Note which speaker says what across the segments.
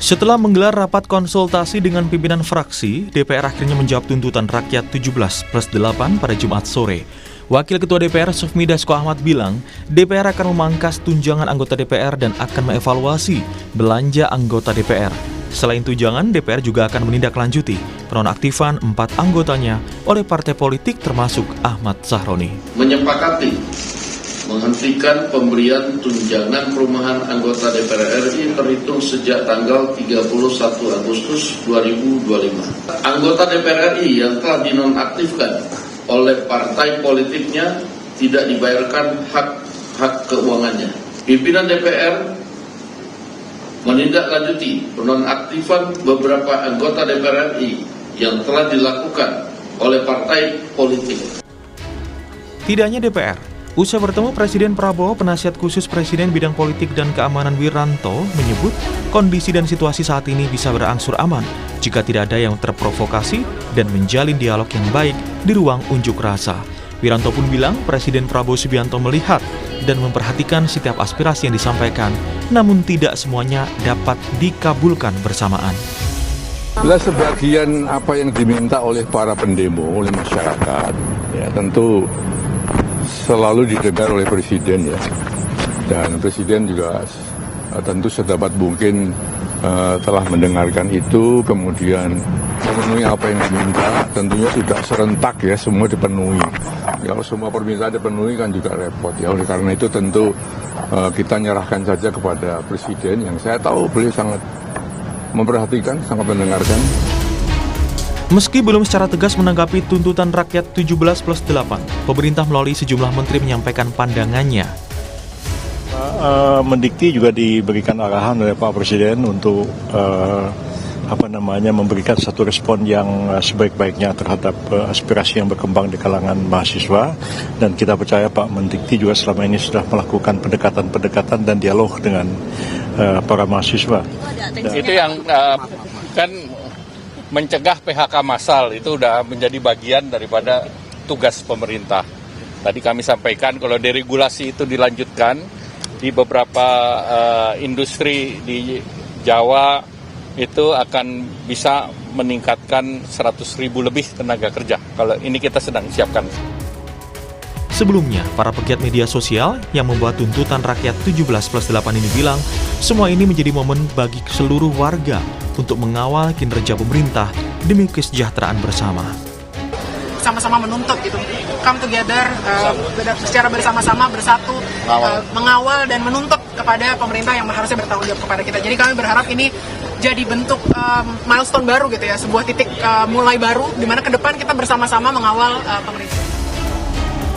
Speaker 1: Setelah menggelar rapat konsultasi dengan pimpinan fraksi, DPR akhirnya menjawab tuntutan rakyat 17+8 pada Jumat sore. Wakil Ketua DPR Sufmi Dasko Ahmad bilang, DPR akan memangkas tunjangan anggota DPR dan akan mengevaluasi belanja anggota DPR. Selain tunjangan, DPR juga akan menindaklanjuti penonaktifan 4 anggotanya oleh partai politik termasuk Ahmad Sahroni.
Speaker 2: Menyepakati menghentikan pemberian tunjangan perumahan anggota DPR RI terhitung sejak tanggal 31 Agustus 2025. Anggota DPR RI yang telah dinonaktifkan oleh partai politiknya tidak dibayarkan hak keuangannya. Pimpinan DPR menindaklanjuti penonaktifan beberapa anggota DPR RI yang telah dilakukan oleh partai politik.
Speaker 1: Tidak hanya DPR, usai bertemu Presiden Prabowo, penasihat khusus Presiden bidang politik dan keamanan Wiranto menyebut kondisi dan situasi saat ini bisa berangsur aman jika tidak ada yang terprovokasi dan menjalin dialog yang baik di ruang unjuk rasa. Wiranto pun bilang Presiden Prabowo Subianto melihat dan memperhatikan setiap aspirasi yang disampaikan, namun tidak semuanya dapat dikabulkan bersamaan.
Speaker 3: Bila sebagian apa yang diminta oleh para pendemo, oleh masyarakat, ya tentu selalu didengar oleh Presiden ya, dan Presiden juga tentu sedapat mungkin telah mendengarkan itu, kemudian memenuhi apa yang diminta. Tentunya tidak serentak ya, semua dipenuhi. Kalau semua permintaan dipenuhi kan juga repot ya. Oleh karena itu tentu kita nyerahkan saja kepada Presiden yang saya tahu beliau sangat memperhatikan, sangat mendengarkan.
Speaker 1: Meski belum secara tegas menanggapi tuntutan rakyat 17+8, pemerintah melalui sejumlah menteri menyampaikan pandangannya.
Speaker 4: Mendikti juga diberikan arahan oleh Pak Presiden untuk memberikan satu respon yang sebaik-baiknya terhadap aspirasi yang berkembang di kalangan mahasiswa, dan kita percaya Pak Mendikti juga selama ini sudah melakukan pendekatan-pendekatan dan dialog dengan para mahasiswa.
Speaker 5: Itu yang kan mencegah PHK massal itu sudah menjadi bagian daripada tugas pemerintah. Tadi kami sampaikan kalau deregulasi itu dilanjutkan di beberapa industri di Jawa itu akan bisa meningkatkan 100.000 lebih tenaga kerja. Kalau ini kita sedang siapkan.
Speaker 1: Sebelumnya, para pegiat media sosial yang membuat tuntutan rakyat 17+8 ini bilang, semua ini menjadi momen bagi seluruh warga untuk mengawal kinerja pemerintah demi kesejahteraan bersama.
Speaker 6: Sama-sama menuntut gitu, come together, secara bersama-sama bersatu, mengawal dan menuntut kepada pemerintah yang harusnya bertanggung jawab kepada kita. Jadi kami berharap ini jadi bentuk milestone baru gitu ya, sebuah titik mulai baru di mana ke depan kita bersama-sama mengawal pemerintah.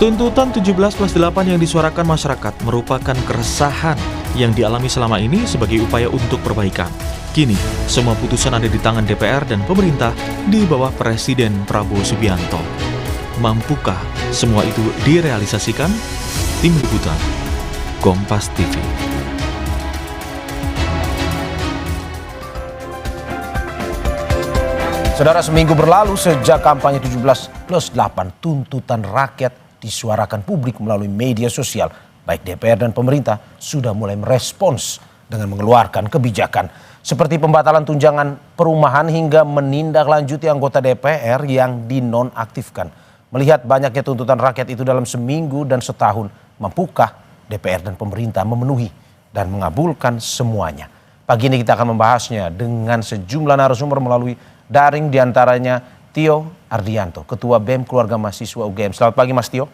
Speaker 1: Tuntutan 17+8 yang disuarakan masyarakat merupakan keresahan yang dialami selama ini sebagai upaya untuk perbaikan. Kini, semua putusan ada di tangan DPR dan pemerintah di bawah Presiden Prabowo Subianto. Mampukah semua itu direalisasikan? Tim Liputan, Kompas TV.
Speaker 7: Saudara, seminggu berlalu sejak kampanye 17+8, tuntutan rakyat disuarakan publik melalui media sosial. Baik DPR dan pemerintah sudah mulai merespons dengan mengeluarkan kebijakan seperti pembatalan tunjangan perumahan hingga menindaklanjuti anggota DPR yang dinonaktifkan. Melihat banyaknya tuntutan rakyat itu dalam seminggu dan setahun, mampukah DPR dan pemerintah memenuhi dan mengabulkan semuanya? Pagi ini kita akan membahasnya dengan sejumlah narasumber melalui daring, diantaranya Tio Ardianto, Ketua BEM Keluarga Mahasiswa UGM. Selamat pagi Mas Tio.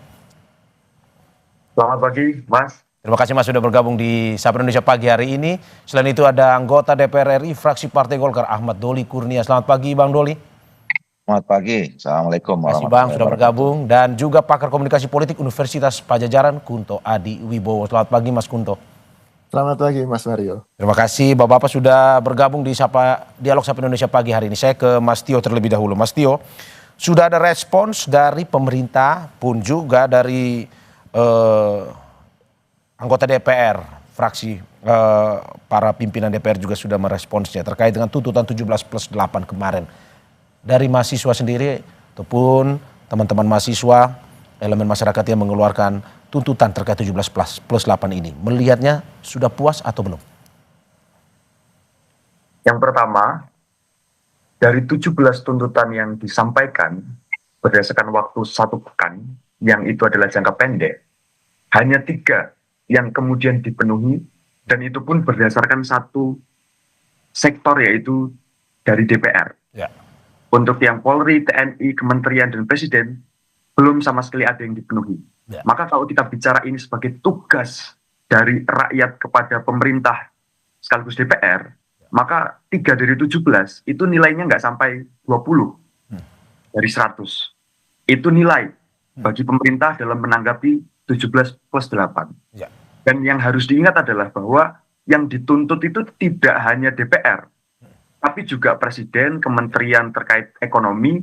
Speaker 8: Selamat pagi Mas.
Speaker 7: Terima kasih Mas sudah bergabung di Sapa Indonesia Pagi hari ini. Selain itu ada anggota DPR RI fraksi Partai Golkar Ahmad Doli Kurnia. Selamat pagi Bang Doli.
Speaker 8: Selamat pagi. Assalamualaikum.
Speaker 7: Terima kasih Bang sudah bergabung. Dan juga pakar komunikasi politik Universitas Padjadjaran Kunto Adi Wibowo. Selamat pagi Mas Kunto.
Speaker 9: Selamat pagi Mas Mario.
Speaker 7: Terima kasih Bapak-Bapak sudah bergabung di Dialog Sapa Indonesia Pagi hari ini. Saya ke Mas Tio terlebih dahulu. Mas Tio, sudah ada respons dari pemerintah pun juga dari anggota DPR, fraksi para pimpinan DPR juga sudah meresponsnya terkait dengan tuntutan 17+8 kemarin. Dari mahasiswa sendiri ataupun teman-teman mahasiswa, elemen masyarakat yang mengeluarkan tuntutan terkait 17+8 ini, melihatnya sudah puas atau belum?
Speaker 10: Yang pertama, dari 17 tuntutan yang disampaikan berdasarkan waktu 1 pekan, yang itu adalah jangka pendek, hanya 3 yang kemudian dipenuhi, dan itu pun berdasarkan satu sektor, yaitu dari DPR.
Speaker 7: Ya.
Speaker 10: Untuk yang Polri, TNI, Kementerian, dan Presiden, belum sama sekali ada yang dipenuhi.
Speaker 7: Ya.
Speaker 10: Maka kalau kita bicara ini sebagai tugas dari rakyat kepada pemerintah sekaligus DPR, maka 3 dari 17 itu nilainya nggak sampai 20 dari 100. Itu nilai bagi pemerintah dalam menanggapi 17 plus 8.
Speaker 7: Ya.
Speaker 10: Dan yang harus diingat adalah bahwa yang dituntut itu tidak hanya DPR, tapi juga Presiden, Kementerian terkait ekonomi,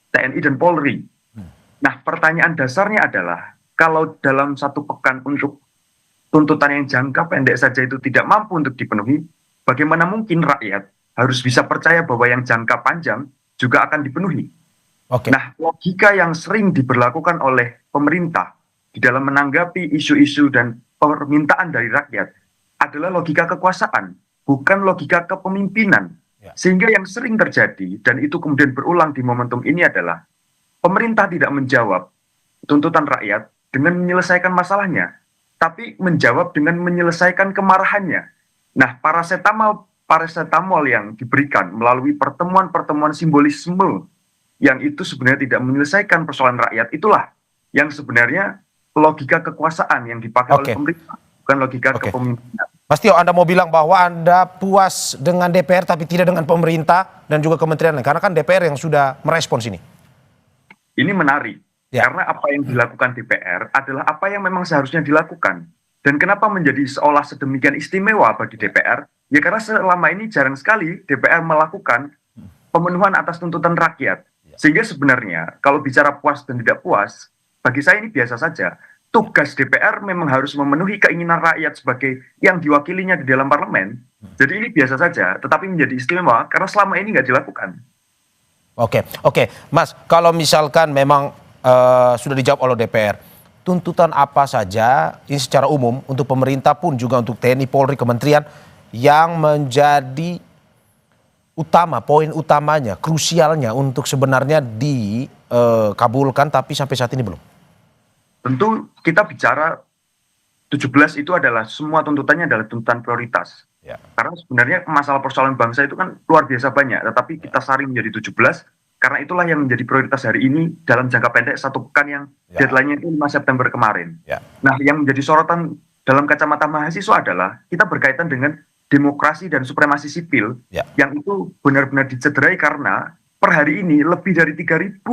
Speaker 10: TNI, dan Polri. Nah, pertanyaan dasarnya adalah, kalau dalam 1 pekan untuk tuntutan yang jangka pendek saja itu tidak mampu untuk dipenuhi, bagaimana mungkin rakyat harus bisa percaya bahwa yang jangka panjang juga akan dipenuhi?
Speaker 7: Oke.
Speaker 10: Nah, logika yang sering diberlakukan oleh pemerintah di dalam menanggapi isu-isu dan permintaan dari rakyat adalah logika kekuasaan, bukan logika kepemimpinan.
Speaker 7: Ya.
Speaker 10: Sehingga yang sering terjadi, dan itu kemudian berulang di momentum ini adalah, pemerintah tidak menjawab tuntutan rakyat dengan menyelesaikan masalahnya, tapi menjawab dengan menyelesaikan kemarahannya. Nah, parasetamol yang diberikan melalui pertemuan-pertemuan simbolisme yang itu sebenarnya tidak menyelesaikan persoalan rakyat, itulah yang sebenarnya logika kekuasaan yang dipakai oleh pemerintah, bukan logika kepemimpinan.
Speaker 7: Mas Tio, Anda mau bilang bahwa Anda puas dengan DPR tapi tidak dengan pemerintah dan juga kementerian lain, karena kan DPR yang sudah merespons ini.
Speaker 10: Ini menarik, karena apa yang dilakukan DPR adalah apa yang memang seharusnya dilakukan. Dan kenapa menjadi seolah sedemikian istimewa bagi DPR? Ya karena selama ini jarang sekali DPR melakukan pemenuhan atas tuntutan rakyat. Sehingga sebenarnya kalau bicara puas dan tidak puas, bagi saya ini biasa saja. Tugas DPR memang harus memenuhi keinginan rakyat sebagai yang diwakilinya di dalam parlemen. Jadi ini biasa saja, tetapi menjadi istimewa karena selama ini nggak dilakukan.
Speaker 7: Oke, Mas, kalau misalkan memang sudah dijawab oleh DPR, tuntutan apa saja ini secara umum untuk pemerintah pun juga untuk TNI, Polri, Kementerian yang menjadi utama, poin utamanya, krusialnya untuk sebenarnya dikabulkan tapi sampai saat ini belum?
Speaker 10: Tentu kita bicara 17 itu adalah semua tuntutannya adalah tuntutan prioritas.
Speaker 7: Ya.
Speaker 10: Karena sebenarnya masalah persoalan bangsa itu kan luar biasa banyak, tetapi kita saring menjadi 17 karena itulah yang menjadi prioritas hari ini dalam jangka pendek 1 pekan yang deadline-nya itu 5 September kemarin.
Speaker 7: Ya.
Speaker 10: Nah, yang menjadi sorotan dalam kacamata mahasiswa adalah kita berkaitan dengan demokrasi dan supremasi sipil yang itu benar-benar dicederai karena per hari ini lebih dari 3.000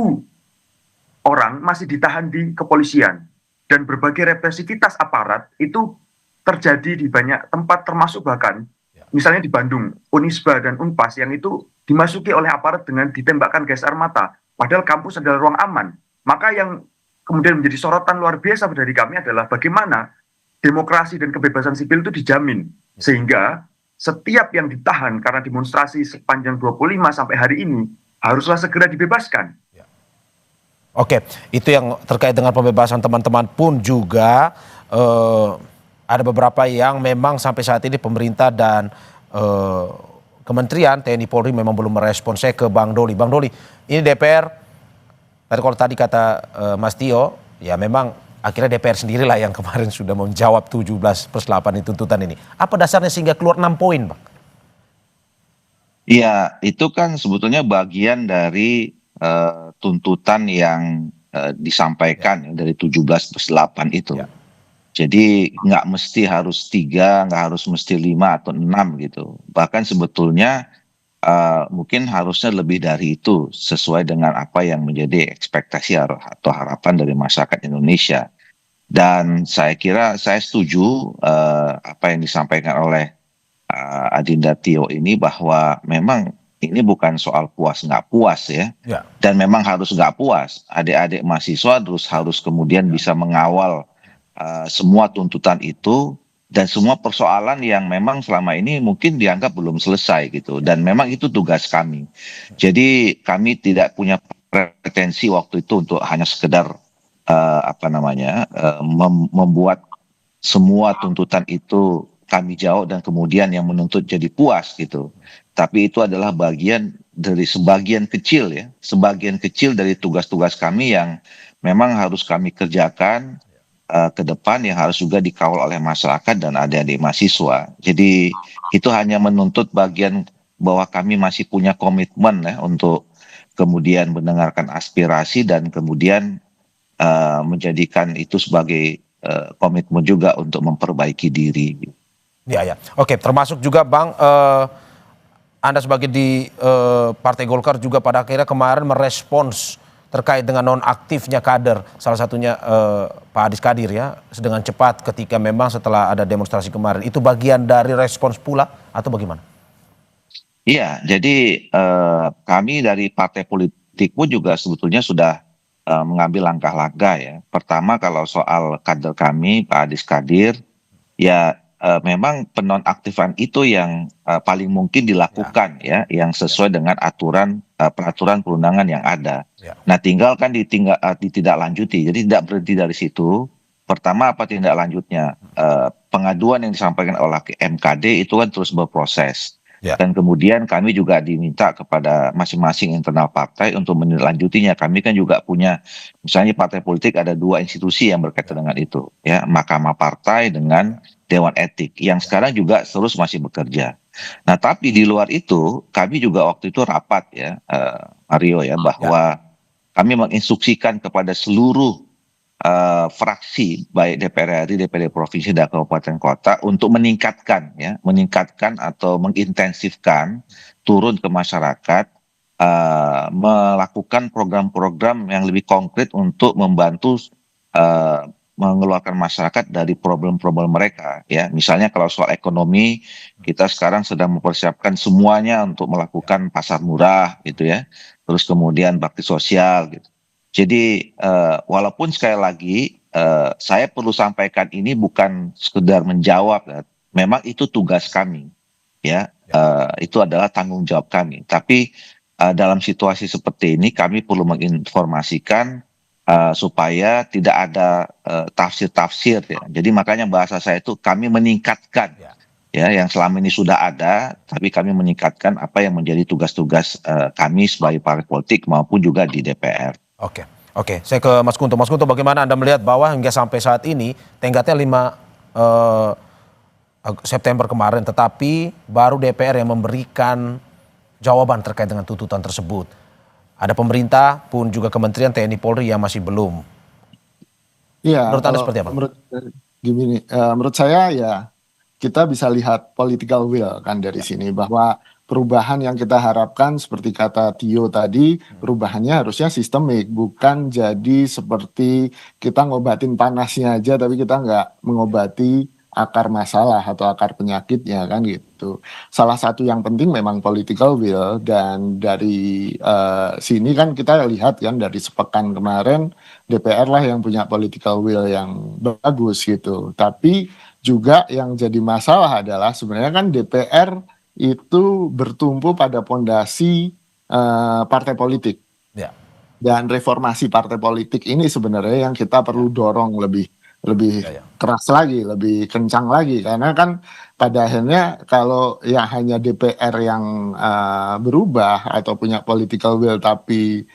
Speaker 10: orang masih ditahan di kepolisian dan berbagai represivitas aparat itu terjadi di banyak tempat, termasuk bahkan misalnya di Bandung, Unisba dan Unpas yang itu dimasuki oleh aparat dengan ditembakkan gas air mata, padahal kampus adalah ruang aman. Maka yang kemudian menjadi sorotan luar biasa dari kami adalah bagaimana demokrasi dan kebebasan sipil itu dijamin, sehingga setiap yang ditahan karena demonstrasi sepanjang 25 sampai hari ini haruslah segera dibebaskan.
Speaker 7: Oke, itu yang terkait dengan pembebasan teman-teman pun juga ada beberapa yang memang sampai saat ini pemerintah dan Kementerian TNI Polri memang belum merespons. Saya ke Bang Doli. Bang Doli, ini DPR, kalau tadi kata Mas Tio, ya memang akhirnya DPR sendirilah yang kemarin sudah menjawab 17+8 tuntutan ini. Apa dasarnya sehingga keluar 6 poin, Bang?
Speaker 8: Iya, itu kan sebetulnya bagian dari tuntutan yang disampaikan dari 17+8 itu. Jadi nggak mesti harus 3, nggak harus mesti 5 atau 6 gitu. Bahkan sebetulnya mungkin harusnya lebih dari itu sesuai dengan apa yang menjadi ekspektasi atau harapan dari masyarakat Indonesia. Dan saya kira saya setuju apa yang disampaikan oleh Adinda Tio ini, bahwa memang ini bukan soal puas nggak puas ya. Dan memang harus nggak puas. Adik-adik mahasiswa harus kemudian bisa mengawal semua tuntutan itu dan semua persoalan yang memang selama ini mungkin dianggap belum selesai gitu, dan memang itu tugas kami. Jadi kami tidak punya pretensi waktu itu untuk hanya sekedar membuat semua tuntutan itu kami jawab dan kemudian yang menuntut jadi puas gitu. Tapi itu adalah bagian dari sebagian kecil ya, sebagian kecil dari tugas-tugas kami yang memang harus kami kerjakan ke depan, yang harus juga dikawal oleh masyarakat dan adik-adik mahasiswa. Jadi itu hanya menuntut bagian bahwa kami masih punya komitmen ya untuk kemudian mendengarkan aspirasi dan kemudian menjadikan itu sebagai komitmen juga untuk memperbaiki diri.
Speaker 7: Ya, ya. Oke, termasuk juga Bang, Anda sebagai di Partai Golkar juga pada akhirnya kemarin merespons terkait dengan nonaktifnya kader, salah satunya Pak Adis Kadir ya, dengan cepat ketika memang setelah ada demonstrasi kemarin. Itu bagian dari respons pula atau bagaimana?
Speaker 8: Iya, jadi kami dari partai politik pun juga sebetulnya sudah mengambil langkah-langkah ya. Pertama kalau soal kader kami, Pak Adis Kadir, ya memang penonaktifan itu yang paling mungkin dilakukan ya, yang sesuai dengan peraturan perundangan yang ada. Nah tinggal kan ditindaklanjuti, jadi tidak berhenti dari situ. Pertama apa tindak lanjutnya? Pengaduan yang disampaikan oleh MKD itu kan terus berproses. Dan kemudian kami juga diminta kepada masing-masing internal partai untuk menindaklanjutinya. Kami kan juga punya, misalnya partai politik ada 2 institusi yang berkaitan dengan itu, ya, Mahkamah Partai dengan Dewan Etik, yang sekarang juga terus masih bekerja. Nah, tapi di luar itu, kami juga waktu itu rapat ya, Mario ya, bahwa kami menginstruksikan kepada seluruh fraksi baik DPR RI, DPD provinsi dan kabupaten kota untuk meningkatkan atau mengintensifkan turun ke masyarakat, melakukan program-program yang lebih konkret untuk membantu mengeluarkan masyarakat dari problem-problem mereka ya. Misalnya kalau soal ekonomi, kita sekarang sedang mempersiapkan semuanya untuk melakukan pasar murah gitu ya, terus kemudian bakti sosial gitu. Jadi walaupun sekali lagi saya perlu sampaikan ini bukan sekedar menjawab, memang itu tugas kami, ya, itu adalah tanggung jawab kami. Tapi dalam situasi seperti ini kami perlu menginformasikan supaya tidak ada tafsir-tafsir, ya. Jadi makanya bahasa saya itu kami meningkatkan, ya, yang selama ini sudah ada, tapi kami meningkatkan apa yang menjadi tugas-tugas kami sebagai partai politik maupun juga di DPR.
Speaker 7: Oke, saya ke Mas Kunto. Mas Kunto, bagaimana Anda melihat bahwa hingga sampai saat ini tenggatnya 5 September kemarin, tetapi baru DPR yang memberikan jawaban terkait dengan tuntutan tersebut. Ada pemerintah pun juga Kementerian TNI Polri yang masih belum.
Speaker 9: Iya.
Speaker 7: Menurut Anda seperti apa?
Speaker 9: Menurut saya ya kita bisa lihat political will kan dari sini, bahwa perubahan yang kita harapkan seperti kata Tio tadi, perubahannya harusnya sistemik, bukan jadi seperti kita ngobatin panasnya aja tapi kita nggak mengobati akar masalah atau akar penyakitnya kan gitu. Salah satu yang penting memang political will, dan dari sini kan kita lihat kan dari sepekan kemarin DPR lah yang punya political will yang bagus gitu. Tapi juga yang jadi masalah adalah sebenarnya kan DPR itu bertumpu pada pondasi partai politik. Dan reformasi partai politik ini sebenarnya yang kita perlu dorong lebih keras lagi, lebih kencang lagi, karena kan pada akhirnya kalau ya hanya DPR yang berubah atau punya political will tapi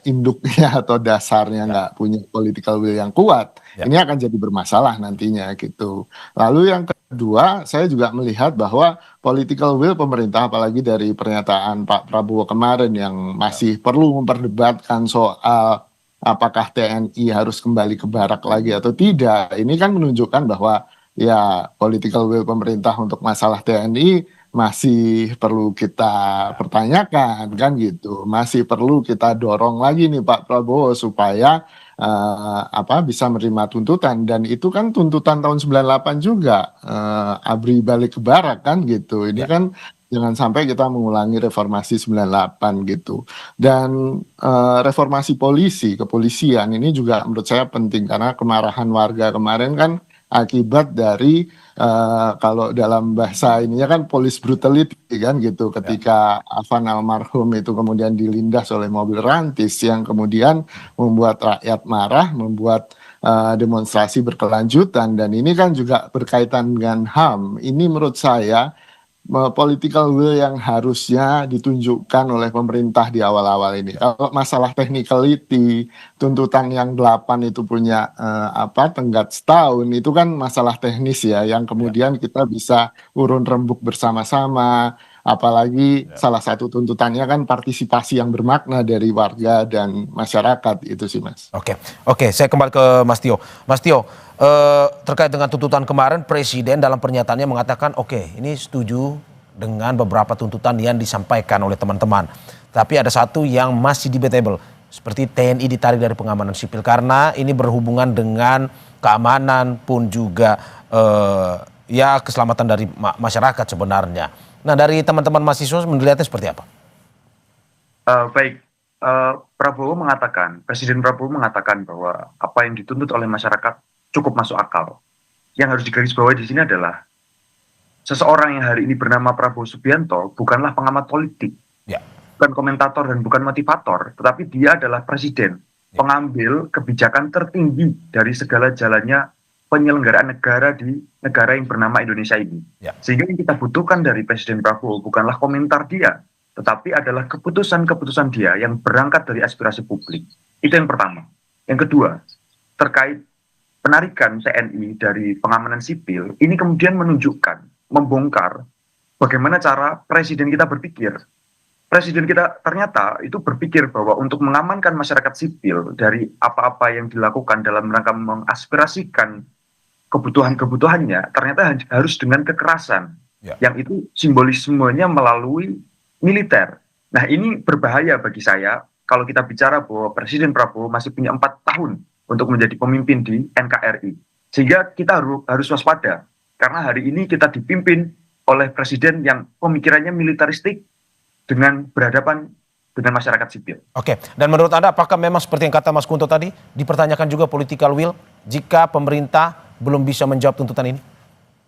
Speaker 9: induknya atau dasarnya nggak punya political will yang kuat, ini akan jadi bermasalah nantinya gitu. Lalu yang kedua, saya juga melihat bahwa political will pemerintah, apalagi dari pernyataan Pak Prabowo kemarin yang masih perlu memperdebatkan soal apakah TNI harus kembali ke barak lagi atau tidak. Ini kan menunjukkan bahwa ya political will pemerintah untuk masalah TNI masih perlu kita pertanyakan kan gitu. Masih perlu kita dorong lagi nih Pak Prabowo supaya bisa menerima tuntutan, dan itu kan tuntutan tahun 98 juga, ABRI balik ke barak kan gitu. Ini kan jangan sampai kita mengulangi reformasi 98 gitu. Dan reformasi kepolisian ini juga menurut saya penting, karena kemarahan warga kemarin kan akibat dari kalau dalam bahasa ininya kan police brutality kan gitu, ketika Afan almarhum itu kemudian dilindas oleh mobil rantis yang kemudian membuat rakyat marah, membuat demonstrasi berkelanjutan, dan ini kan juga berkaitan dengan HAM. Ini menurut saya political will yang harusnya ditunjukkan oleh pemerintah di awal-awal ini. Kalau masalah technicality, tuntutan yang 8 itu punya tenggat setahun, itu kan masalah teknis ya, yang kemudian kita bisa urun rembuk bersama-sama. Apalagi salah satu tuntutannya kan partisipasi yang bermakna dari warga dan masyarakat, itu sih Mas.
Speaker 7: Oke, saya kembali ke Mas Tio. Mas Tio, terkait dengan tuntutan kemarin, Presiden dalam pernyataannya mengatakan oke, ini setuju dengan beberapa tuntutan yang disampaikan oleh teman-teman. Tapi ada satu yang masih debatable, seperti TNI ditarik dari pengamanan sipil karena ini berhubungan dengan keamanan pun juga keselamatan dari masyarakat sebenarnya. Nah, dari teman-teman mahasiswa melihatnya seperti apa?
Speaker 10: Presiden Prabowo mengatakan bahwa apa yang dituntut oleh masyarakat cukup masuk akal. Yang harus digarisbawahi di sini adalah seseorang yang hari ini bernama Prabowo Subianto bukanlah pengamat politik, bukan komentator dan bukan motivator, tetapi dia adalah presiden, pengambil kebijakan tertinggi dari segala jalannya penyelenggaraan negara di negara yang bernama Indonesia ini. Sehingga yang kita butuhkan dari Presiden Prabowo bukanlah komentar dia, tetapi adalah keputusan-keputusan dia yang berangkat dari aspirasi publik. Itu yang pertama. Yang kedua, terkait penarikan TNI dari pengamanan sipil, ini kemudian menunjukkan, membongkar bagaimana cara Presiden kita berpikir. Presiden kita ternyata itu berpikir bahwa untuk mengamankan masyarakat sipil dari apa-apa yang dilakukan dalam rangka mengaspirasikan kebutuhan-kebutuhannya, ternyata harus dengan kekerasan, yang itu simbolismenya melalui militer. Nah, ini berbahaya bagi saya kalau kita bicara bahwa Presiden Prabowo masih punya 4 tahun untuk menjadi pemimpin di NKRI. Sehingga kita harus waspada, karena hari ini kita dipimpin oleh Presiden yang pemikirannya militaristik dengan berhadapan dengan masyarakat sipil.
Speaker 7: Oke, dan menurut Anda apakah memang seperti yang kata Mas Kunto tadi, dipertanyakan juga political will jika pemerintah belum bisa menjawab tuntutan ini?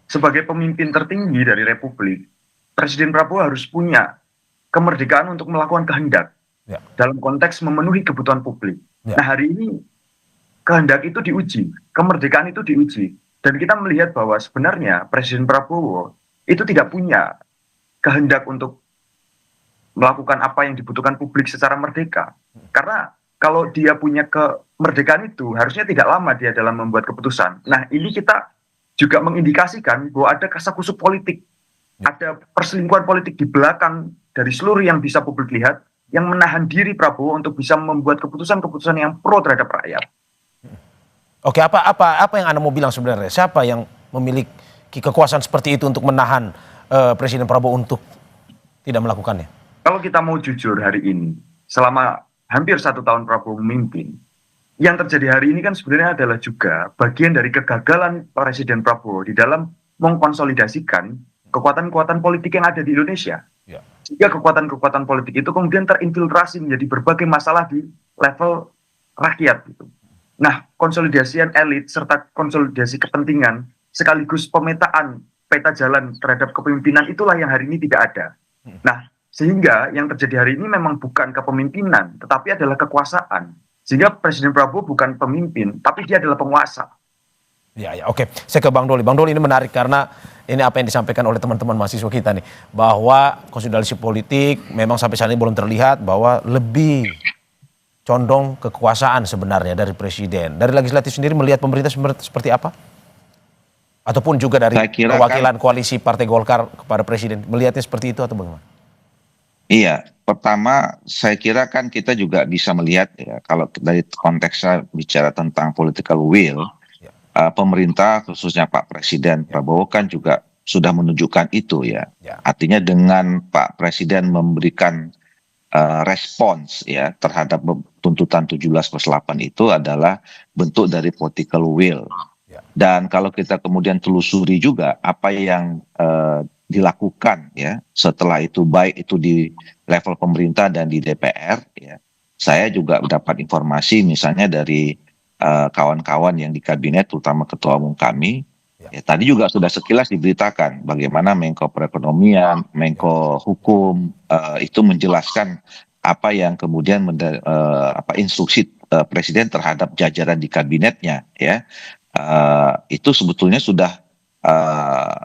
Speaker 10: Sebagai pemimpin tertinggi dari Republik, Presiden Prabowo harus punya kemerdekaan untuk melakukan kehendak dalam konteks memenuhi kebutuhan publik. Nah, hari ini kehendak itu diuji, kemerdekaan itu diuji, dan kita melihat bahwa sebenarnya Presiden Prabowo itu tidak punya kehendak untuk melakukan apa yang dibutuhkan publik secara merdeka. Karena kalau dia punya kemerdekaan itu, harusnya tidak lama dia dalam membuat keputusan. Nah, ini kita juga mengindikasikan bahwa ada kasakusuk politik, ada perselingkuhan politik di belakang dari seluruh yang bisa publik lihat, yang menahan diri Prabowo untuk bisa membuat keputusan-keputusan yang pro terhadap rakyat.
Speaker 7: Oke, apa yang Anda mau bilang sebenarnya? Siapa yang memiliki kekuasaan seperti itu untuk menahan Presiden Prabowo untuk tidak melakukannya?
Speaker 10: Kalau kita mau jujur hari ini, selama hampir 1 tahun Prabowo memimpin, yang terjadi hari ini kan sebenarnya adalah juga bagian dari kegagalan Presiden Prabowo di dalam mengkonsolidasikan kekuatan-kekuatan politik yang ada di Indonesia. Sehingga kekuatan-kekuatan politik itu kemudian terinfiltrasi menjadi berbagai masalah di level rakyat. Nah, konsolidasian elit serta konsolidasi kepentingan sekaligus pemetaan peta jalan terhadap kepemimpinan itulah yang hari ini tidak ada. Nah, sehingga yang terjadi hari ini memang bukan kepemimpinan, tetapi adalah kekuasaan. Sehingga Presiden Prabowo bukan pemimpin, tapi dia adalah penguasa.
Speaker 7: Oke. Saya ke Bang Doli. Bang Doli, ini menarik karena ini apa yang disampaikan oleh teman-teman mahasiswa kita nih, bahwa konsolidasi politik memang sampai saat ini belum terlihat, bahwa lebih condong kekuasaan sebenarnya dari Presiden. Dari legislatif sendiri melihat pemerintah seperti apa? Ataupun juga dari perwakilan koalisi Partai Golkar kepada Presiden, melihatnya seperti itu atau bagaimana?
Speaker 8: Iya, pertama saya kira kan kita juga bisa melihat ya, kalau dari konteksnya bicara tentang political will, pemerintah khususnya Pak Presiden Prabowo kan juga sudah menunjukkan itu ya. Artinya dengan Pak Presiden memberikan respons ya terhadap tuntutan 17+8 itu adalah bentuk dari political will. Dan kalau kita kemudian telusuri juga apa yang dilakukan ya setelah itu, baik itu di level pemerintah dan di DPR ya, saya juga mendapat informasi misalnya dari kawan-kawan yang di kabinet, terutama ketua umum kami ya, tadi juga sudah sekilas diberitakan bagaimana Menko Perekonomian, Menko Hukum itu menjelaskan apa yang kemudian instruksi Presiden terhadap jajaran di kabinetnya, ya. Itu sebetulnya sudah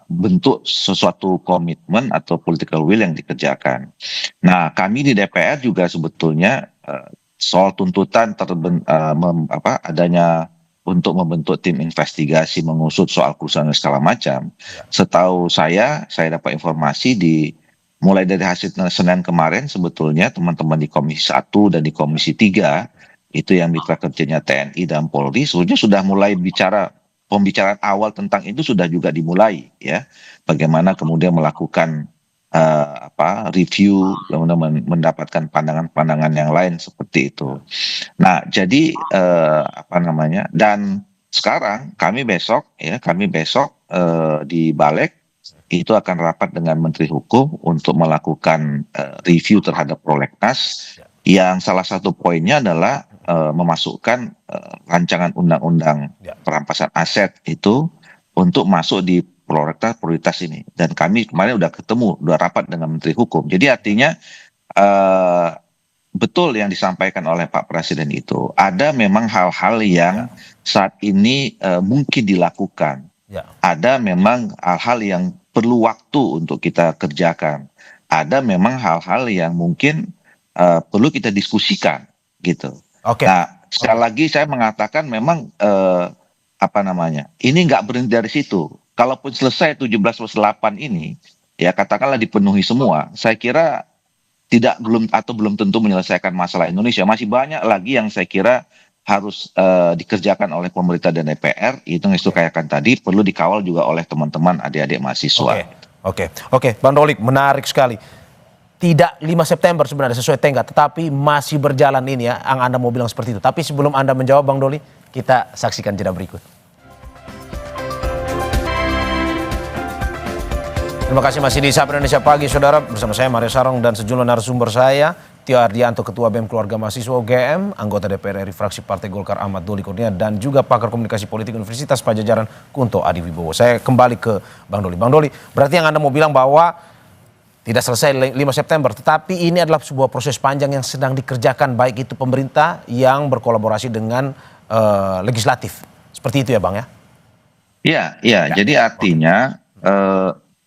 Speaker 8: bentuk sesuatu komitmen atau political will yang dikerjakan. Nah, kami di DPR juga sebetulnya soal tuntutan adanya untuk membentuk tim investigasi mengusut soal kerusuhan segala macam. Setahu saya dapat informasi mulai dari hasil Senin kemarin sebetulnya teman-teman di Komisi 1 dan di Komisi 3 itu yang mitra kerjanya TNI dan Polri sebetulnya sudah mulai pembicaraan awal tentang itu sudah juga dimulai, ya. Bagaimana kemudian melakukan review, mendapatkan pandangan-pandangan yang lain seperti itu. Nah, jadi dan sekarang kami besok di Balek itu akan rapat dengan Menteri Hukum untuk melakukan review terhadap prolegnas yang salah satu poinnya adalah memasukkan rancangan undang-undang perampasan aset itu untuk masuk di prolegnas prioritas ini. Dan kami kemarin udah rapat dengan Menteri Hukum. Jadi artinya betul yang disampaikan oleh Pak Presiden itu. Ada memang hal-hal yang saat ini mungkin dilakukan. Ada memang hal-hal yang perlu waktu untuk kita kerjakan. Ada memang hal-hal yang mungkin perlu kita diskusikan gitu. Nah, sekali lagi saya mengatakan memang ini nggak berhenti dari situ. Kalaupun selesai 17+8 ini, ya katakanlah dipenuhi semua, saya kira belum tentu menyelesaikan masalah Indonesia. Masih banyak lagi yang saya kira harus dikerjakan oleh pemerintah dan DPR. Itu yang saya katakan tadi perlu dikawal juga oleh teman-teman adik-adik mahasiswa.
Speaker 7: Oke, Bang Dolik, menarik sekali. Tidak 5 September sebenarnya sesuai tenggat, tetapi masih berjalan ini ya, yang Anda mau bilang seperti itu. Tapi sebelum Anda menjawab, Bang Doli, kita saksikan jeda berikut. Terima kasih masih di Sapa Indonesia Pagi, Saudara. Bersama saya Mario Sarong dan sejumlah narasumber saya. Tio Ardianto, Ketua BEM Keluarga Mahasiswa UGM, anggota DPR RI fraksi Partai Golkar Ahmad Doli Kurnia, dan juga pakar komunikasi politik Universitas Padjadjaran Kunto Adi Wibowo. Saya kembali ke Bang Doli. Bang Doli, berarti yang Anda mau bilang bahwa tidak selesai 5 September, tetapi ini adalah sebuah proses panjang yang sedang dikerjakan, baik itu pemerintah yang berkolaborasi dengan legislatif. Seperti itu ya Bang ya? Iya.
Speaker 8: Jadi artinya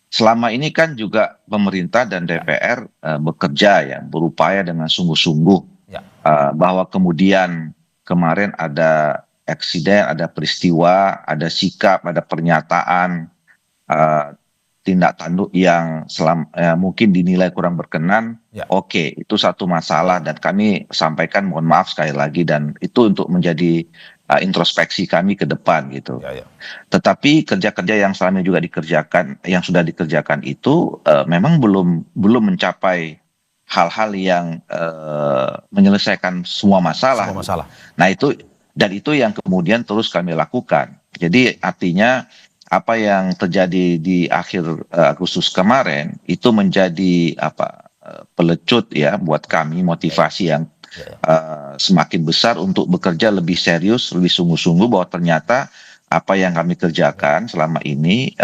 Speaker 8: selama ini kan juga pemerintah dan DPR bekerja berupaya dengan sungguh-sungguh bahwa kemudian kemarin ada eksiden, ada peristiwa, ada sikap, ada pernyataan tindak tanduk yang mungkin dinilai kurang berkenan. Oke, itu satu masalah dan kami sampaikan mohon maaf sekali lagi dan itu untuk menjadi introspeksi kami ke depan gitu. Tetapi kerja-kerja yang selama juga dikerjakan, yang sudah dikerjakan itu memang belum mencapai hal-hal yang menyelesaikan semua masalah. Nah itu yang kemudian terus kami lakukan. Jadi artinya apa yang terjadi di akhir Agustus kemarin itu menjadi pelecut ya buat kami, motivasi yang semakin besar untuk bekerja lebih serius, lebih sungguh-sungguh bahwa ternyata apa yang kami kerjakan selama ini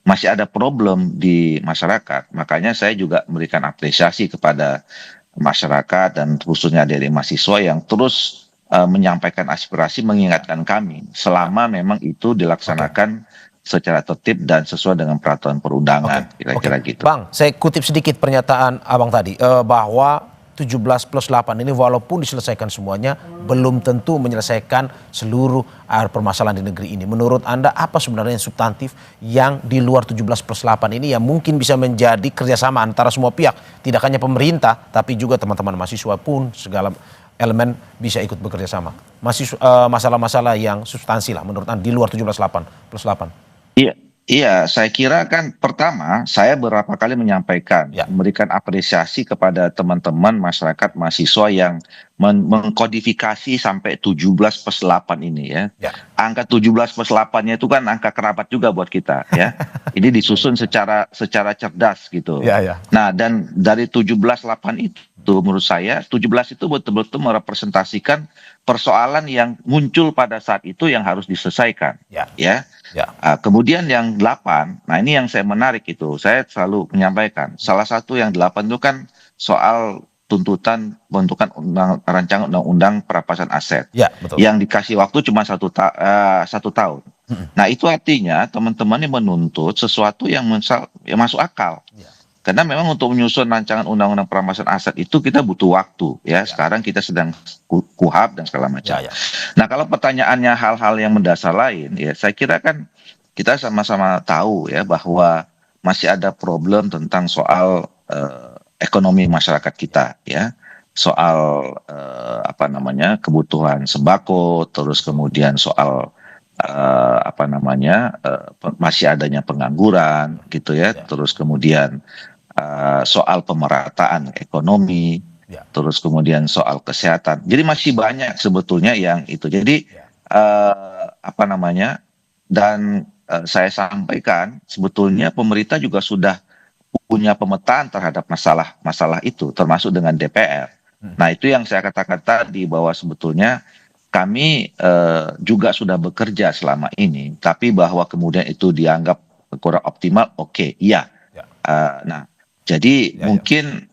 Speaker 8: masih ada problem di masyarakat. Makanya saya juga memberikan apresiasi kepada masyarakat dan khususnya dari mahasiswa yang terus menyampaikan aspirasi, mengingatkan kami selama memang itu dilaksanakan secara tertib dan sesuai dengan peraturan perundangan, kira-kira gitu.
Speaker 7: Bang, saya kutip sedikit pernyataan Abang tadi, bahwa 17+8 ini walaupun diselesaikan semuanya, belum tentu menyelesaikan seluruh permasalahan di negeri ini. Menurut Anda, apa sebenarnya yang substantif yang di luar 17+8 ini yang mungkin bisa menjadi kerjasama antara semua pihak, tidak hanya pemerintah, tapi juga teman-teman mahasiswa pun segala elemen bisa ikut bekerja sama. Masalah-masalah yang substansi lah menurut Anda di luar 17+8.
Speaker 8: Iya, saya kira kan pertama saya beberapa kali menyampaikan, memberikan apresiasi kepada teman-teman masyarakat mahasiswa yang mengkodifikasi sampai 17+8 ini ya. Angka 17+8-nya itu kan angka kerabat juga buat kita ya. Ini disusun secara cerdas gitu. Nah, dan dari 17+8 itu menurut saya 17 itu betul-betul merepresentasikan persoalan yang muncul pada saat itu yang harus diselesaikan. Kemudian yang 8, nah ini yang saya menarik itu, saya selalu menyampaikan. Salah satu yang 8 itu kan soal tuntutan pembentukan rancangan undang-undang perampasan aset.
Speaker 7: Ya, betul.
Speaker 8: Yang dikasih waktu cuma 1 tahun. Nah, itu artinya teman-teman yang menuntut sesuatu yang masuk akal.
Speaker 7: Ya.
Speaker 8: Karena memang untuk menyusun rancangan undang-undang perampasan aset itu kita butuh waktu ya. Sekarang kita sedang kuhab dan segala macam. Nah, kalau pertanyaannya hal-hal yang mendasar lain ya, saya kira kan kita sama-sama tahu ya bahwa masih ada problem tentang soal ekonomi masyarakat kita ya. Soal kebutuhan sembako, terus kemudian soal masih adanya pengangguran gitu ya. Terus kemudian soal pemerataan ekonomi, terus kemudian soal kesehatan. Jadi masih banyak sebetulnya yang itu. Jadi dan saya sampaikan sebetulnya pemerintah juga sudah punya pemetaan terhadap masalah itu, termasuk dengan DPR. Nah, itu yang saya katakan tadi bahwa sebetulnya kami juga sudah bekerja selama ini, tapi bahwa kemudian itu dianggap kurang optimal, iya. Jadi mungkin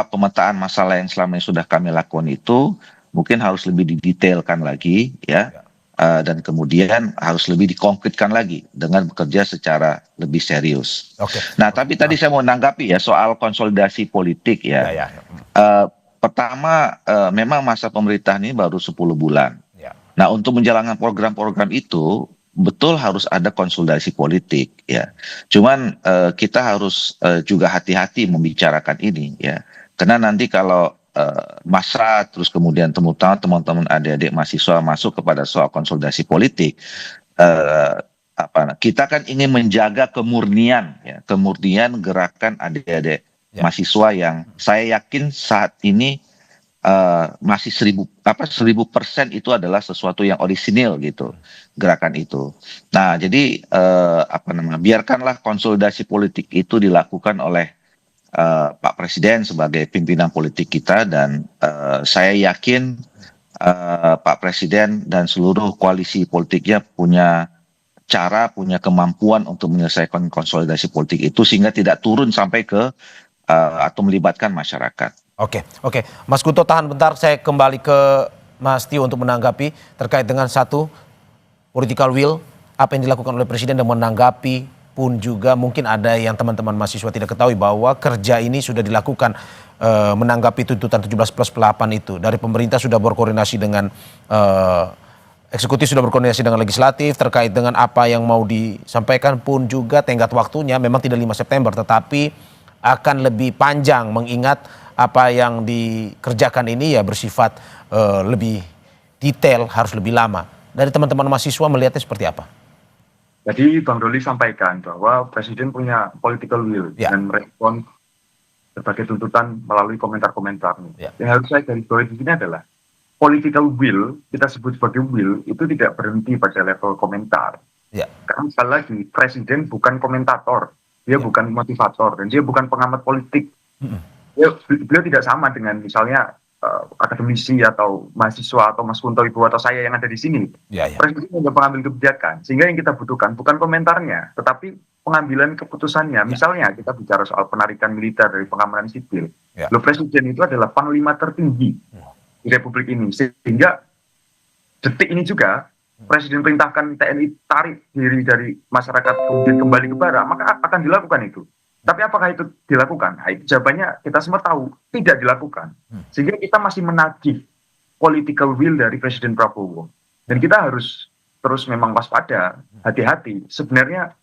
Speaker 8: pemetaan masalah yang selama ini sudah kami lakukan itu mungkin harus lebih didetailkan lagi ya, dan kemudian harus lebih dikonkretkan lagi dengan bekerja secara lebih serius. Nah, tapi tadi saya mau menanggapi ya soal konsolidasi politik ya. Pertama, memang masa pemerintah ini baru 10 bulan. Nah, untuk menjalankan program-program itu betul harus ada konsolidasi politik ya. Cuman kita harus juga hati-hati membicarakan ini ya. Karena nanti kalau masa terus kemudian teman-teman adik-adik mahasiswa masuk kepada soal konsolidasi politik, kita kan ingin menjaga kemurnian gerakan adik-adik mahasiswa yang saya yakin saat ini masih 1000% itu adalah sesuatu yang orisinil gitu, gerakan itu. Nah, jadi biarkanlah konsolidasi politik itu dilakukan oleh Pak Presiden sebagai pimpinan politik kita, dan saya yakin Pak Presiden dan seluruh koalisi politiknya punya kemampuan untuk menyelesaikan konsolidasi politik itu sehingga tidak turun sampai ke atau melibatkan masyarakat.
Speaker 7: Oke. Mas Gunto, tahan bentar, saya kembali ke Mas Tio untuk menanggapi terkait dengan satu political will, apa yang dilakukan oleh Presiden, dan menanggapi pun juga mungkin ada yang teman-teman mahasiswa tidak ketahui bahwa kerja ini sudah dilakukan menanggapi tuntutan 17+8 itu. Dari pemerintah sudah berkoordinasi dengan eksekutif, sudah berkoordinasi dengan legislatif terkait dengan apa yang mau disampaikan, pun juga tenggat waktunya memang tidak 5 September tetapi akan lebih panjang, mengingat apa yang dikerjakan ini ya bersifat lebih detail, harus lebih lama. Dari teman-teman mahasiswa melihatnya seperti apa?
Speaker 10: Jadi Bang Doli sampaikan bahwa Presiden punya political will dan merespon berbagai tuntutan melalui komentar-komentar. Yang harus saya garis bawahi di sini adalah political will, kita sebut sebagai will, itu tidak berhenti pada level komentar. Karena sekali lagi, Presiden bukan komentator, dia bukan motivator, dan dia bukan pengamat politik. Beliau tidak sama dengan misalnya akademisi atau mahasiswa atau Mas Kunto, Ibu, atau saya yang ada di sini. Presiden adalah pengambil kebijakan, sehingga yang kita butuhkan bukan komentarnya, tetapi pengambilan keputusannya. Misalnya kita bicara soal penarikan militer dari pengamanan sipil. Presiden itu adalah panglima tertinggi di Republik ini, sehingga detik ini juga Presiden perintahkan TNI tarik diri dari masyarakat kemudian kembali ke bara, maka akan dilakukan itu. Tapi apakah itu dilakukan? Nah, itu jawabannya kita semua tahu, tidak dilakukan. Sehingga kita masih menagih political will dari Presiden Prabowo. Dan kita harus terus memang waspada, hati-hati. Sebenarnya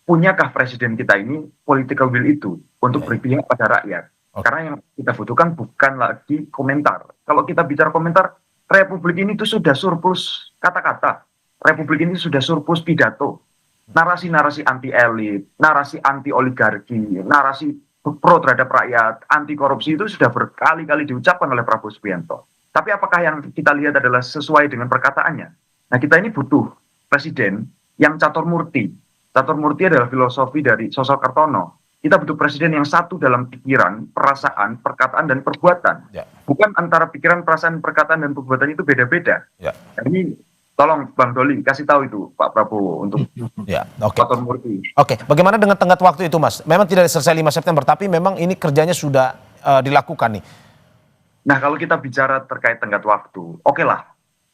Speaker 10: punyakah Presiden kita ini political will itu untuk berpihak pada rakyat? Karena yang kita butuhkan bukan lagi komentar. Kalau kita bicara komentar, Republik ini itu sudah surplus kata-kata. Republik ini sudah surplus pidato. Narasi-narasi anti-elit, narasi anti-oligarki, narasi pro terhadap rakyat, anti-korupsi itu sudah berkali-kali diucapkan oleh Prabowo Subianto. Tapi apakah yang kita lihat adalah sesuai dengan perkataannya? Nah, kita ini butuh Presiden yang catur murti. Catur murti adalah filosofi dari sosok Kartono. Kita butuh Presiden yang satu dalam pikiran, perasaan, perkataan, dan perbuatan. Bukan antara pikiran, perasaan, perkataan, dan perbuatan itu beda-beda. Ini tolong Bang Doli kasih tahu itu Pak Prabowo untuk catur murti.
Speaker 7: Bagaimana dengan tenggat waktu itu, Mas? Memang tidak selesai 5 September, tapi memang ini kerjanya sudah dilakukan nih.
Speaker 10: Nah, kalau kita bicara terkait tenggat waktu, oke lah,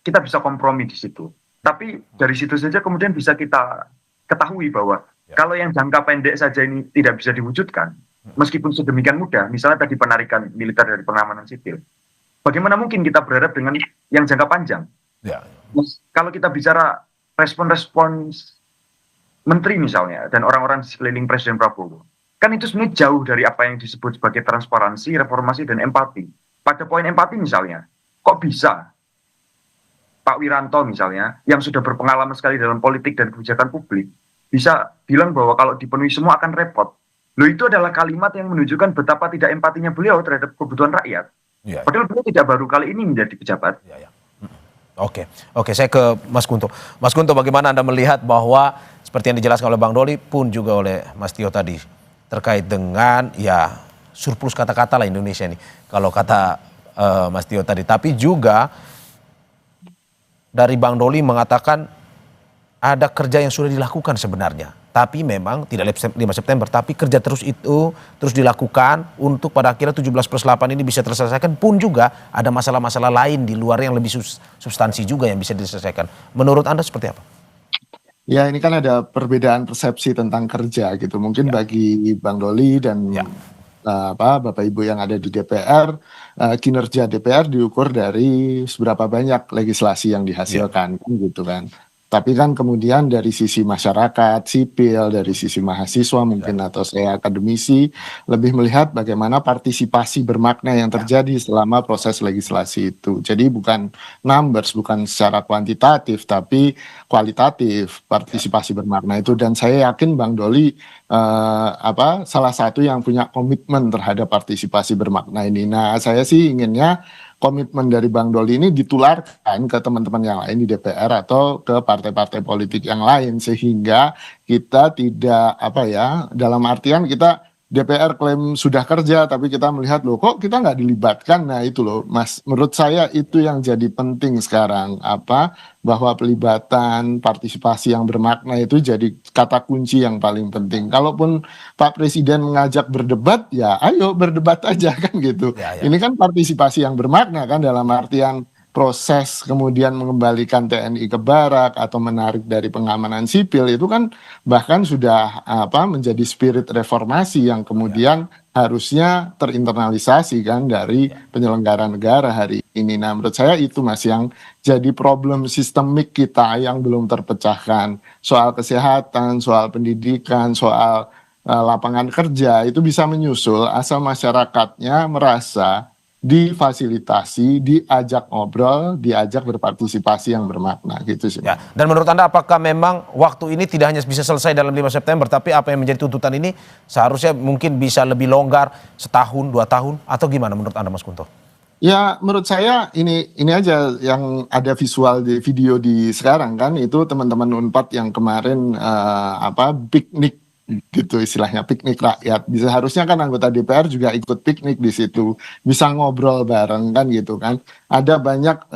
Speaker 10: kita bisa kompromi di situ. Tapi dari situ saja kemudian bisa kita ketahui bahwa kalau yang jangka pendek saja ini tidak bisa diwujudkan, meskipun sedemikian mudah, misalnya tadi penarikan militer dari pengamanan sipil, bagaimana mungkin kita berharap dengan yang jangka panjang? Kalau kita bicara respons-respons menteri misalnya, dan orang-orang di sekeliling Presiden Prabowo, kan itu sebenarnya jauh dari apa yang disebut sebagai transparansi, reformasi, dan empati. Pada poin empati misalnya, kok bisa Pak Wiranto misalnya, yang sudah berpengalaman sekali dalam politik dan kebijakan publik, bisa bilang bahwa kalau dipenuhi semua akan repot. Loh, itu adalah kalimat yang menunjukkan betapa tidak empatinya beliau terhadap kebutuhan rakyat. Padahal beliau tidak baru kali ini menjadi pejabat.
Speaker 7: Oke, saya ke Mas Kunto. Mas Kunto, bagaimana Anda melihat bahwa seperti yang dijelaskan oleh Bang Doli pun juga oleh Mas Tio tadi, terkait dengan ya surplus kata-kata lah Indonesia ini, kalau kata Mas Tio tadi. Tapi juga dari Bang Doli mengatakan ada kerja yang sudah dilakukan sebenarnya. Tapi memang tidak 5 September, tapi kerja terus dilakukan untuk pada akhirnya 17+8 ini bisa terselesaikan, pun juga ada masalah-masalah lain di luar yang lebih substansi juga yang bisa diselesaikan. Menurut Anda seperti apa?
Speaker 9: Ya, ini kan ada perbedaan persepsi tentang kerja gitu. Mungkin bagi Bang Doli dan Bapak Ibu yang ada di DPR, kinerja DPR diukur dari seberapa banyak legislasi yang dihasilkan, gitu kan. Tapi kan kemudian dari sisi masyarakat sipil, dari sisi mahasiswa mungkin atau saya akademisi, lebih melihat bagaimana partisipasi bermakna yang terjadi selama proses legislasi itu. Jadi bukan numbers, bukan secara kuantitatif, tapi kualitatif partisipasi bermakna itu. Dan saya yakin Bang Doli salah satu yang punya komitmen terhadap partisipasi bermakna ini. Nah, saya sih inginnya komitmen dari Bang Doli ini ditularkan ke teman-teman yang lain di DPR atau ke partai-partai politik yang lain, sehingga kita tidak dalam artian kita DPR klaim sudah kerja tapi kita melihat loh kok kita nggak dilibatkan. Nah itu loh Mas, menurut saya itu yang jadi penting sekarang, bahwa pelibatan partisipasi yang bermakna itu jadi kata kunci yang paling penting. Kalaupun Pak Presiden mengajak berdebat, ya ayo berdebat aja kan gitu. Ini kan partisipasi yang bermakna kan, dalam artian proses kemudian mengembalikan TNI ke barak atau menarik dari pengamanan sipil itu kan bahkan sudah menjadi spirit reformasi yang kemudian harusnya terinternalisasi kan dari penyelenggara negara hari ini. Nah, menurut saya itu Mas yang jadi problem sistemik kita yang belum terpecahkan. Soal kesehatan, soal pendidikan, soal lapangan kerja itu bisa menyusul asal masyarakatnya merasa difasilitasi, diajak ngobrol, diajak berpartisipasi yang bermakna gitu sih.
Speaker 7: Ya, dan menurut Anda apakah memang waktu ini tidak hanya bisa selesai dalam 5 September, tapi apa yang menjadi tuntutan ini seharusnya mungkin bisa lebih longgar, setahun, 2 tahun, atau gimana menurut Anda Mas Kunto?
Speaker 9: Ya, menurut saya ini aja yang ada visual di video di sekarang kan, itu teman-teman Unpad yang kemarin piknik gitu istilahnya, piknik rakyat. Bisa harusnya kan anggota DPR juga ikut piknik di situ, bisa ngobrol bareng kan gitu kan. Ada banyak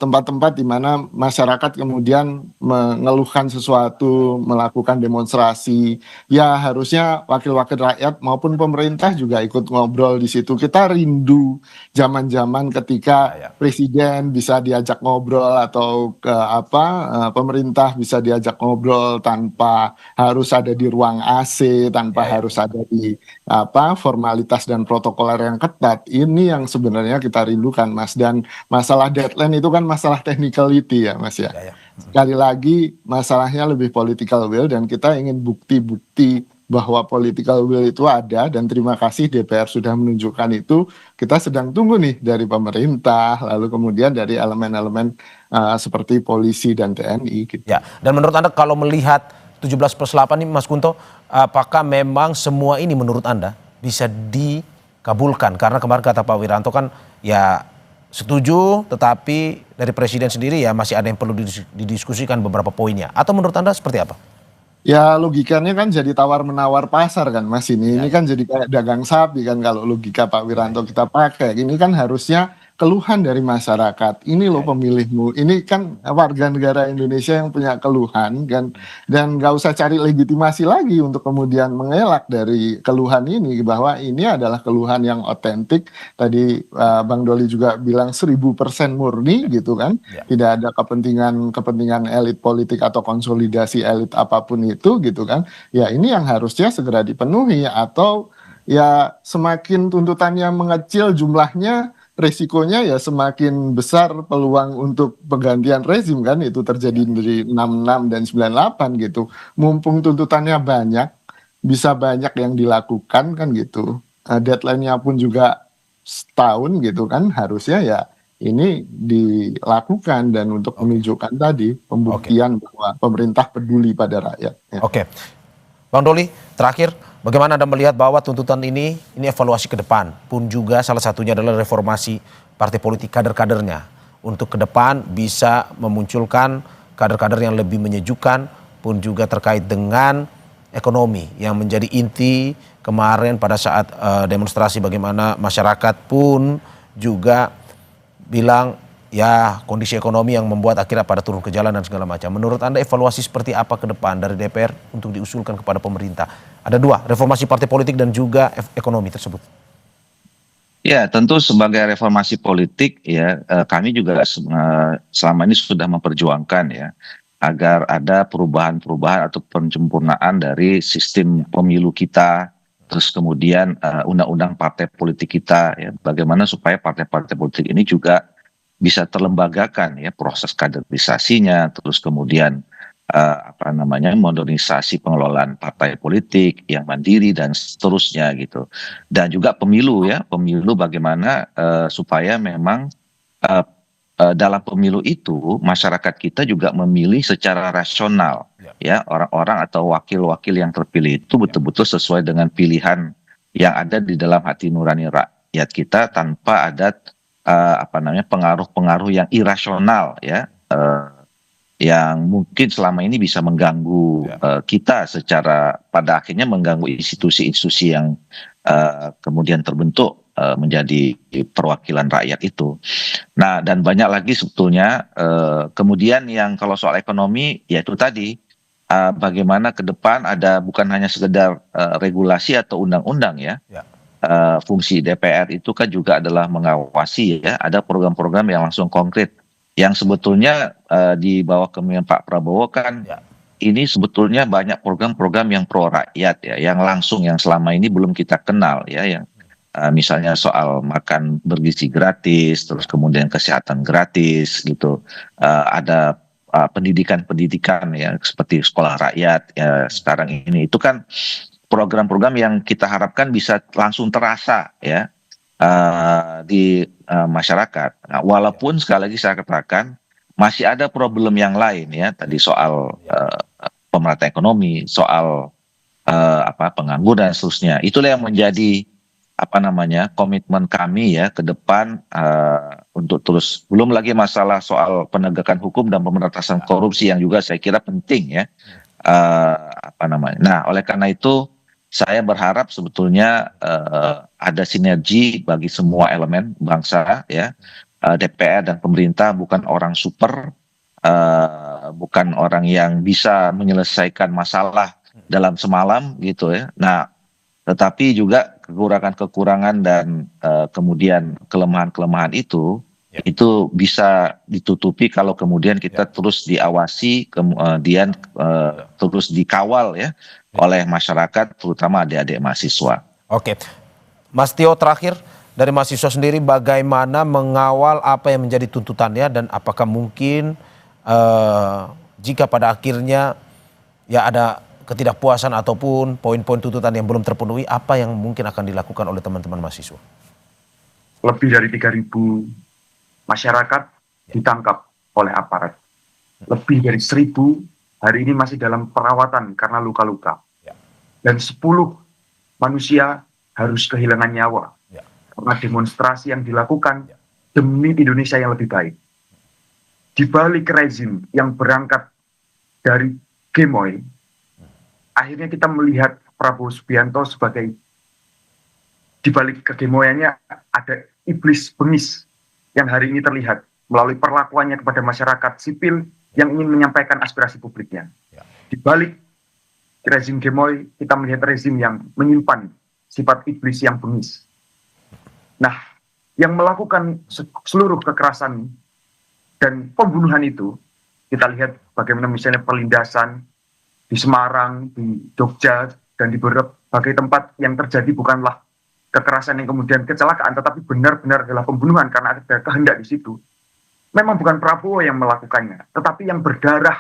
Speaker 9: tempat-tempat di mana masyarakat kemudian mengeluhkan sesuatu, melakukan demonstrasi. Ya harusnya wakil-wakil rakyat maupun pemerintah juga ikut ngobrol di situ. Kita rindu zaman-zaman ketika presiden bisa diajak ngobrol atau pemerintah bisa diajak ngobrol tanpa harus ada di ruang AC, tanpa harus ada di formalitas dan protokoler yang ketat. Ini yang sebenarnya kita rindukan Mas, dan masalah deadline itu kan masalah technicality ya Mas ya. Sekali lagi masalahnya lebih political will, dan kita ingin bukti-bukti bahwa political will itu ada, dan terima kasih DPR sudah menunjukkan itu. Kita sedang tunggu nih dari pemerintah, lalu kemudian dari elemen-elemen seperti polisi dan TNI gitu.
Speaker 7: Ya, dan menurut Anda kalau melihat 17+8 ini Mas Kunto, apakah memang semua ini menurut Anda bisa dikabulkan? Karena kemarin kata Pak Wiranto kan ya setuju, tetapi dari Presiden sendiri ya masih ada yang perlu didiskusikan beberapa poinnya. Atau menurut Anda seperti apa?
Speaker 9: Ya logikanya kan jadi tawar-menawar pasar kan Mas ini. Ini kan jadi kayak dagang sapi kan kalau logika Pak Wiranto kita pakai. Ini kan harusnya keluhan dari masyarakat. Ini loh pemilihmu. Ini kan warga negara Indonesia yang punya keluhan kan, dan nggak usah cari legitimasi lagi untuk kemudian mengelak dari keluhan ini, bahwa ini adalah keluhan yang otentik. Tadi Bang Doli juga bilang 1000% murni gitu kan. Tidak ada kepentingan elit politik atau konsolidasi elit apapun itu gitu kan. Ya ini yang harusnya segera dipenuhi, atau ya semakin tuntutannya mengecil jumlahnya, resikonya ya semakin besar peluang untuk penggantian rezim kan, itu terjadi dari 66 dan 98 gitu. Mumpung tuntutannya banyak, bisa banyak yang dilakukan kan gitu. Deadline-nya pun juga setahun gitu kan, harusnya ya ini dilakukan, dan untuk menunjukkan tadi pembuktian bahwa pemerintah peduli pada rakyat. Ya.
Speaker 7: Oke. Bang Doli, terakhir, bagaimana Anda melihat bahwa tuntutan ini evaluasi ke depan, pun juga salah satunya adalah reformasi partai politik kader-kadernya, untuk ke depan bisa memunculkan kader-kader yang lebih menyejukkan, pun juga terkait dengan ekonomi yang menjadi inti kemarin pada saat demonstrasi, bagaimana masyarakat pun juga bilang ya kondisi ekonomi yang membuat akhirnya pada turun ke jalan dan segala macam. Menurut Anda evaluasi seperti apa ke depan dari DPR untuk diusulkan kepada pemerintah? Ada dua, reformasi partai politik dan juga ekonomi tersebut.
Speaker 8: Ya, tentu sebagai reformasi politik ya, kami juga selama ini sudah memperjuangkan ya agar ada perubahan-perubahan atau penyempurnaan dari sistem pemilu kita, terus kemudian undang-undang partai politik kita ya, bagaimana supaya partai-partai politik ini juga bisa terlembagakan ya proses kaderisasinya, terus kemudian modernisasi pengelolaan partai politik yang mandiri dan seterusnya gitu. Dan juga pemilu bagaimana supaya memang dalam pemilu itu masyarakat kita juga memilih secara rasional ya, orang-orang atau wakil-wakil yang terpilih itu betul-betul sesuai dengan pilihan yang ada di dalam hati nurani rakyat kita, tanpa ada pengaruh-pengaruh yang irasional ya, yang mungkin selama ini bisa mengganggu kita secara, pada akhirnya mengganggu institusi-institusi yang kemudian terbentuk menjadi perwakilan rakyat itu. Nah, dan banyak lagi sebetulnya. Kemudian yang kalau soal ekonomi, yaitu tadi bagaimana ke depan ada bukan hanya sekedar regulasi atau undang-undang ya. Fungsi DPR itu kan juga adalah mengawasi ya, ada program-program yang langsung konkret yang sebetulnya di bawah kepemimpinan Pak Prabowo kan ini sebetulnya banyak program-program yang pro rakyat ya, yang langsung, yang selama ini belum kita kenal ya, yang misalnya soal makan bergizi gratis, terus kemudian kesehatan gratis gitu, ada pendidikan ya seperti sekolah rakyat ya sekarang ini, itu kan program-program yang kita harapkan bisa langsung terasa ya di masyarakat. Nah, walaupun sekali lagi saya katakan masih ada problem yang lain ya, tadi soal pemerataan ekonomi, soal pengangguran dan seterusnya. Itulah yang menjadi komitmen kami ya ke depan, untuk terus, belum lagi masalah soal penegakan hukum dan pemberantasan korupsi yang juga saya kira penting ya. Nah, oleh karena itu saya berharap sebetulnya ada sinergi bagi semua elemen bangsa ya. DPR dan pemerintah bukan orang super, bukan orang yang bisa menyelesaikan masalah dalam semalam gitu ya. Nah, tetapi juga kekurangan-kekurangan dan kemudian kelemahan-kelemahan itu bisa ditutupi kalau kemudian kita terus diawasi, kemudian terus dikawal ya oleh masyarakat, terutama adik-adik mahasiswa.
Speaker 7: Oke, Mas Tio, terakhir dari mahasiswa sendiri, bagaimana mengawal apa yang menjadi tuntutannya, dan apakah mungkin jika pada akhirnya ya ada ketidakpuasan ataupun poin-poin tuntutan yang belum terpenuhi, apa yang mungkin akan dilakukan oleh teman-teman mahasiswa?
Speaker 10: Lebih dari 3.000 masyarakat ditangkap oleh aparat. Lebih dari 1.000 hari ini masih dalam perawatan karena luka-luka. Dan 10 manusia harus kehilangan nyawa karena demonstrasi yang dilakukan demi Indonesia yang lebih baik. Di balik rezim yang berangkat dari Gemoy, akhirnya kita melihat Prabowo Subianto sebagai, di balik kegemoyannya ada iblis bengis yang hari ini terlihat melalui perlakuannya kepada masyarakat sipil yang ingin menyampaikan aspirasi publiknya. Di balik rezim gemoy, kita melihat rezim yang menyimpan sifat iblis yang bengis. Nah, yang melakukan seluruh kekerasan dan pembunuhan itu, kita lihat bagaimana misalnya pelindasan di Semarang, di Jogja, dan di berbagai tempat yang terjadi bukanlah kekerasan yang kemudian kecelakaan, tetapi benar-benar adalah pembunuhan karena ada kehendak di situ. Memang bukan Prabowo yang melakukannya, tetapi yang berdarah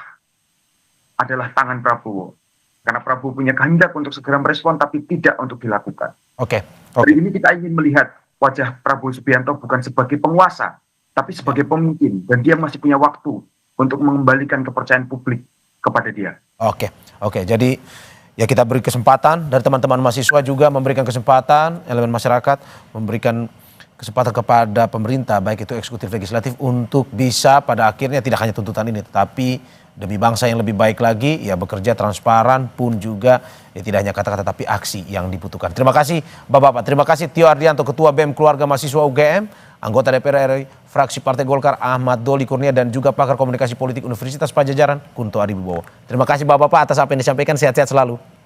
Speaker 10: adalah tangan Prabowo. Karena Prabowo punya kehendak untuk segera merespon, tapi tidak untuk dilakukan. Hari ini kita ingin melihat wajah Prabowo Subianto bukan sebagai penguasa, tapi sebagai pemimpin. Dan dia masih punya waktu untuk mengembalikan kepercayaan publik kepada dia.
Speaker 7: Oke. Jadi ya kita beri kesempatan dari teman-teman mahasiswa juga memberikan kesempatan, elemen masyarakat memberikan kesempatan kepada pemerintah, baik itu eksekutif legislatif, untuk bisa pada akhirnya tidak hanya tuntutan ini, tetapi demi bangsa yang lebih baik lagi, ya bekerja transparan pun juga, ya tidak hanya kata-kata tapi aksi yang dibutuhkan. Terima kasih Bapak-Bapak, terima kasih Tio Ardianto, Ketua BEM Keluarga Mahasiswa UGM, anggota DPR RI, fraksi Partai Golkar Ahmad Doli Kurnia, dan juga pakar komunikasi politik Universitas Padjadjaran Kunto Adiwibowo. Terima kasih Bapak-Bapak atas apa yang disampaikan, sehat-sehat selalu.